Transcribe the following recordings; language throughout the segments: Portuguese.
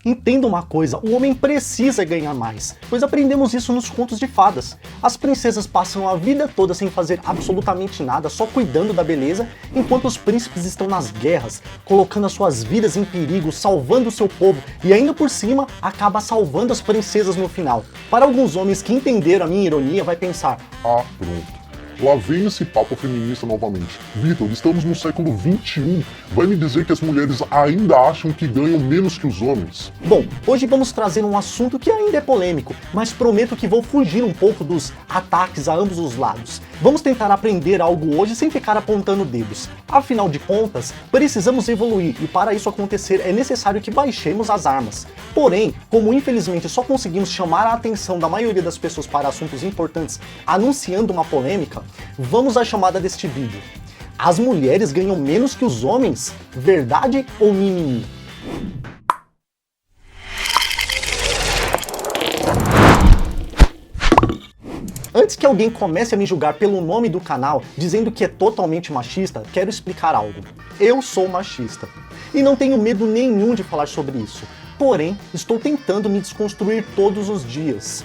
Entenda uma coisa, o homem precisa ganhar mais, pois aprendemos isso nos contos de fadas. As princesas passam a vida toda sem fazer absolutamente nada, só cuidando da beleza, enquanto os príncipes estão nas guerras, colocando as suas vidas em perigo, salvando o seu povo e ainda por cima acaba salvando as princesas no final. Para alguns homens que entenderam a minha ironia, vai pensar: ah, pronto. Lá vem esse papo feminista novamente. Vitor, estamos no século XXI. Vai me dizer que as mulheres ainda acham que ganham menos que os homens? Bom, hoje vamos trazer um assunto que ainda é polêmico, mas prometo que vou fugir um pouco dos ataques a ambos os lados. Vamos tentar aprender algo hoje sem ficar apontando dedos. Afinal de contas, precisamos evoluir e para isso acontecer é necessário que baixemos as armas. Porém, como infelizmente só conseguimos chamar a atenção da maioria das pessoas para assuntos importantes anunciando uma polêmica, vamos à chamada deste vídeo. As mulheres ganham menos que os homens? Verdade ou mimimi? Antes que alguém comece a me julgar pelo nome do canal, dizendo que é totalmente machista, quero explicar algo. Eu sou machista. E não tenho medo nenhum de falar sobre isso. Porém, estou tentando me desconstruir todos os dias.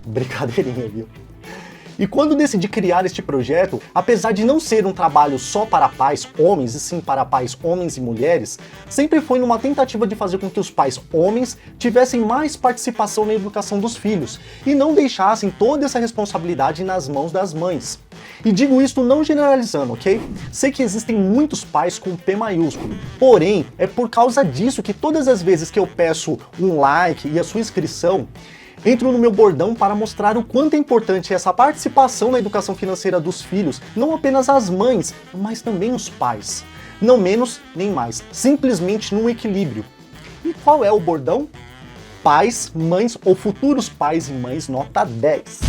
Brincadeirinha, viu? E quando decidi criar este projeto, apesar de não ser um trabalho só para pais homens, e sim para pais homens e mulheres, sempre foi numa tentativa de fazer com que os pais homens tivessem mais participação na educação dos filhos, e não deixassem toda essa responsabilidade nas mãos das mães. E digo isto não generalizando, ok? Sei que existem muitos pais com P maiúsculo, porém, é por causa disso que todas as vezes que eu peço um like e a sua inscrição, entro no meu bordão para mostrar o quanto é importante essa participação na educação financeira dos filhos, não apenas as mães, mas também os pais. Não menos nem mais, simplesmente num equilíbrio. E qual é o bordão? Pais, mães ou futuros pais e mães nota 10.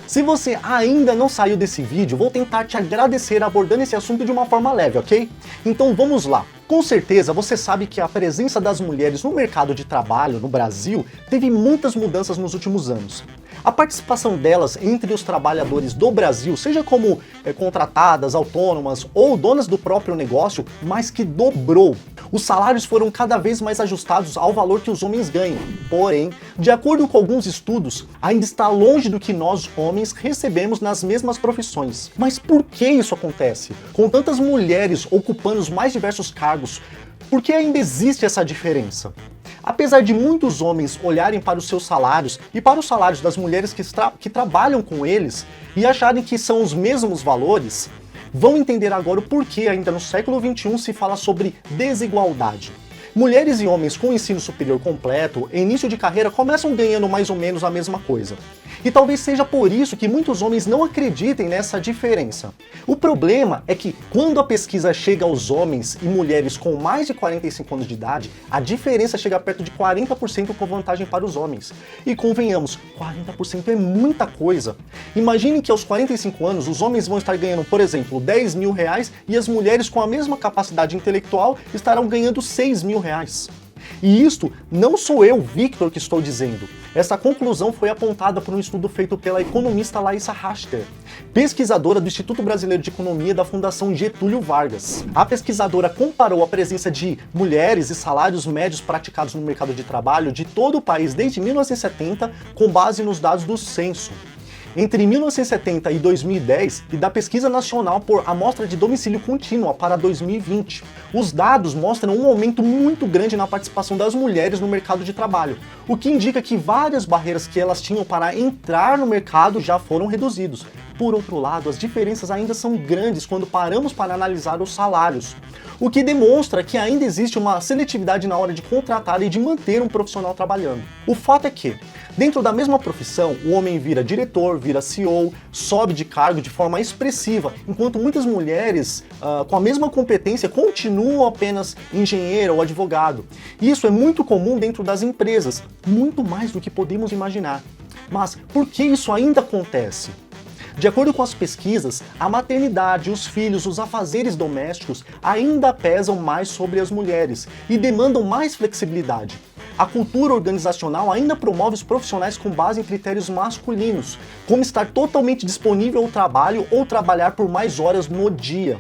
Se você ainda não saiu desse vídeo, vou tentar te agradecer abordando esse assunto de uma forma leve, ok? Então vamos lá. Com certeza você sabe que a presença das mulheres no mercado de trabalho no Brasil teve muitas mudanças nos últimos anos. A participação delas entre os trabalhadores do Brasil, seja como contratadas, autônomas ou donas do próprio negócio, mais que dobrou. Os salários foram cada vez mais ajustados ao valor que os homens ganham. Porém, de acordo com alguns estudos, ainda está longe do que nós homens recebemos nas mesmas profissões. Mas por que isso acontece? Com tantas mulheres ocupando os mais diversos cargos, por que ainda existe essa diferença? Apesar de muitos homens olharem para os seus salários e para os salários das mulheres que trabalham com eles e acharem que são os mesmos valores, vão entender agora o porquê ainda no século XXI se fala sobre desigualdade. Mulheres e homens com ensino superior completo, em início de carreira, começam ganhando mais ou menos a mesma coisa. E talvez seja por isso que muitos homens não acreditem nessa diferença. O problema é que quando a pesquisa chega aos homens e mulheres com mais de 45 anos de idade, a diferença chega perto de 40% com vantagem para os homens. E convenhamos, 40% é muita coisa. Imagine que aos 45 anos os homens vão estar ganhando, por exemplo, 10 mil reais e as mulheres com a mesma capacidade intelectual estarão ganhando 6 mil reais. E isto não sou eu, Victor, que estou dizendo. Essa conclusão foi apontada por um estudo feito pela economista Laísa Rachter, pesquisadora do Instituto Brasileiro de Economia da Fundação Getúlio Vargas. A pesquisadora comparou a presença de mulheres e salários médios praticados no mercado de trabalho de todo o país desde 1970 com base nos dados do censo. Entre 1970 e 2010 e da Pesquisa Nacional por Amostra de Domicílio Contínua para 2020. Os dados mostram um aumento muito grande na participação das mulheres no mercado de trabalho, o que indica que várias barreiras que elas tinham para entrar no mercado já foram reduzidos. Por outro lado, as diferenças ainda são grandes quando paramos para analisar os salários, o que demonstra que ainda existe uma seletividade na hora de contratar e de manter um profissional trabalhando. O fato é que, dentro da mesma profissão, o homem vira diretor, vira CEO, sobe de cargo de forma expressiva, enquanto muitas mulheres com a mesma competência continuam apenas engenheiro ou advogado. Isso é muito comum dentro das empresas, muito mais do que podemos imaginar. Mas por que isso ainda acontece? De acordo com as pesquisas, a maternidade, os filhos, os afazeres domésticos ainda pesam mais sobre as mulheres e demandam mais flexibilidade. A cultura organizacional ainda promove os profissionais com base em critérios masculinos, como estar totalmente disponível ao trabalho ou trabalhar por mais horas no dia.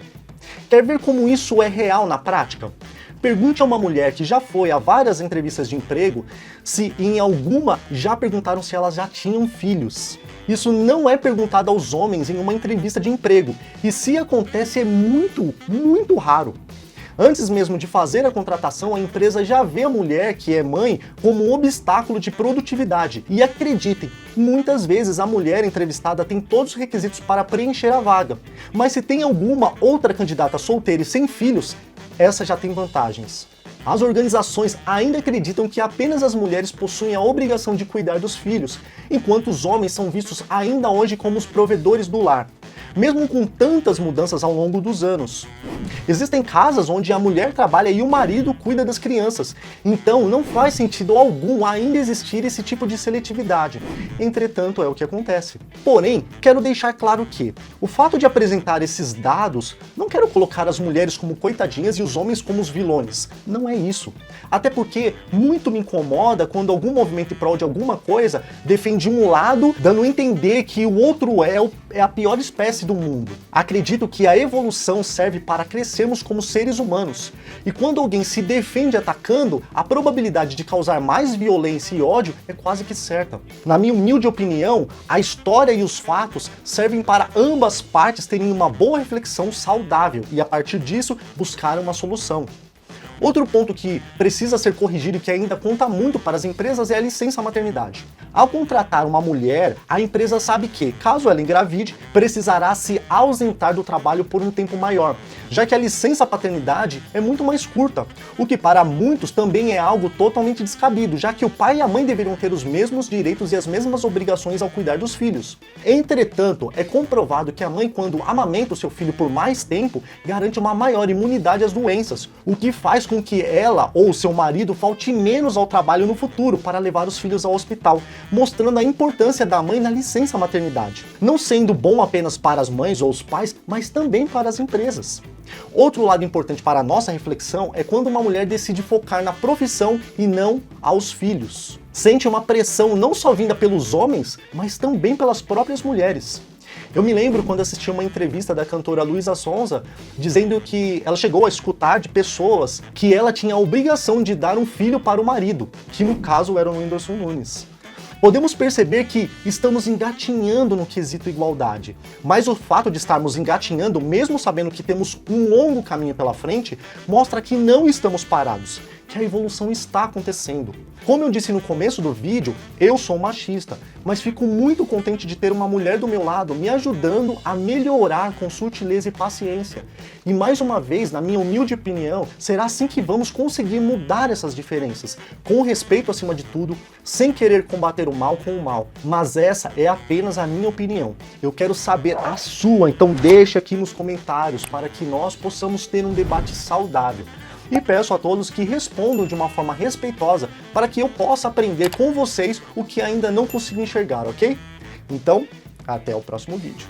Quer ver como isso é real na prática? Pergunte a uma mulher que já foi a várias entrevistas de emprego se em alguma já perguntaram se elas já tinham filhos. Isso não é perguntado aos homens em uma entrevista de emprego, e se acontece é muito raro. Antes mesmo de fazer a contratação, a empresa já vê a mulher que é mãe como um obstáculo de produtividade. E acreditem, muitas vezes a mulher entrevistada tem todos os requisitos para preencher a vaga. Mas se tem alguma outra candidata solteira e sem filhos, essa já tem vantagens. As organizações ainda acreditam que apenas as mulheres possuem a obrigação de cuidar dos filhos, enquanto os homens são vistos ainda hoje como os provedores do lar, mesmo com tantas mudanças ao longo dos anos. Existem casas onde a mulher trabalha e o marido cuida das crianças, então não faz sentido algum ainda existir esse tipo de seletividade. Entretanto, é o que acontece. Porém, quero deixar claro que o fato de apresentar esses dados, não quero colocar as mulheres como coitadinhas e os homens como os vilões. Não é isso. Até porque muito me incomoda quando algum movimento em prol de alguma coisa defende um lado, dando a entender que o outro é a pior espécie do mundo. Acredito que a evolução serve para crescermos como seres humanos. E quando alguém se defende atacando, a probabilidade de causar mais violência e ódio é quase que certa. Na minha humilde opinião, a história e os fatos servem para ambas partes terem uma boa reflexão saudável e, a partir disso, buscar uma solução. Outro ponto que precisa ser corrigido e que ainda conta muito para as empresas é a licença maternidade. Ao contratar uma mulher, a empresa sabe que, caso ela engravide, precisará se ausentar do trabalho por um tempo maior, já que a licença paternidade é muito mais curta, o que para muitos também é algo totalmente descabido, já que o pai e a mãe deveriam ter os mesmos direitos e as mesmas obrigações ao cuidar dos filhos. Entretanto, é comprovado que a mãe, quando amamenta o seu filho por mais tempo, garante uma maior imunidade às doenças, o que faz com que ela ou seu marido falte menos ao trabalho no futuro para levar os filhos ao hospital, mostrando a importância da mãe na licença maternidade, não sendo bom apenas para as mães ou os pais, mas também para as empresas. Outro lado importante para a nossa reflexão é quando uma mulher decide focar na profissão e não aos filhos. Sente uma pressão não só vinda pelos homens, mas também pelas próprias mulheres. Eu me lembro quando assisti uma entrevista da cantora Luísa Sonza, dizendo que ela chegou a escutar de pessoas que ela tinha a obrigação de dar um filho para o marido, que no caso era o Whindersson Nunes. Podemos perceber que estamos engatinhando no quesito igualdade, mas o fato de estarmos engatinhando, mesmo sabendo que temos um longo caminho pela frente, mostra que não estamos parados, que a evolução está acontecendo. Como eu disse no começo do vídeo, eu sou machista, mas fico muito contente de ter uma mulher do meu lado me ajudando a melhorar com sutileza e paciência. E mais uma vez, na minha humilde opinião, será assim que vamos conseguir mudar essas diferenças, com respeito acima de tudo, sem querer combater o mal com o mal. Mas essa é apenas a minha opinião. Eu quero saber a sua, então deixe aqui nos comentários para que nós possamos ter um debate saudável. E peço a todos que respondam de uma forma respeitosa para que eu possa aprender com vocês o que ainda não consigo enxergar, ok? Então, até o próximo vídeo.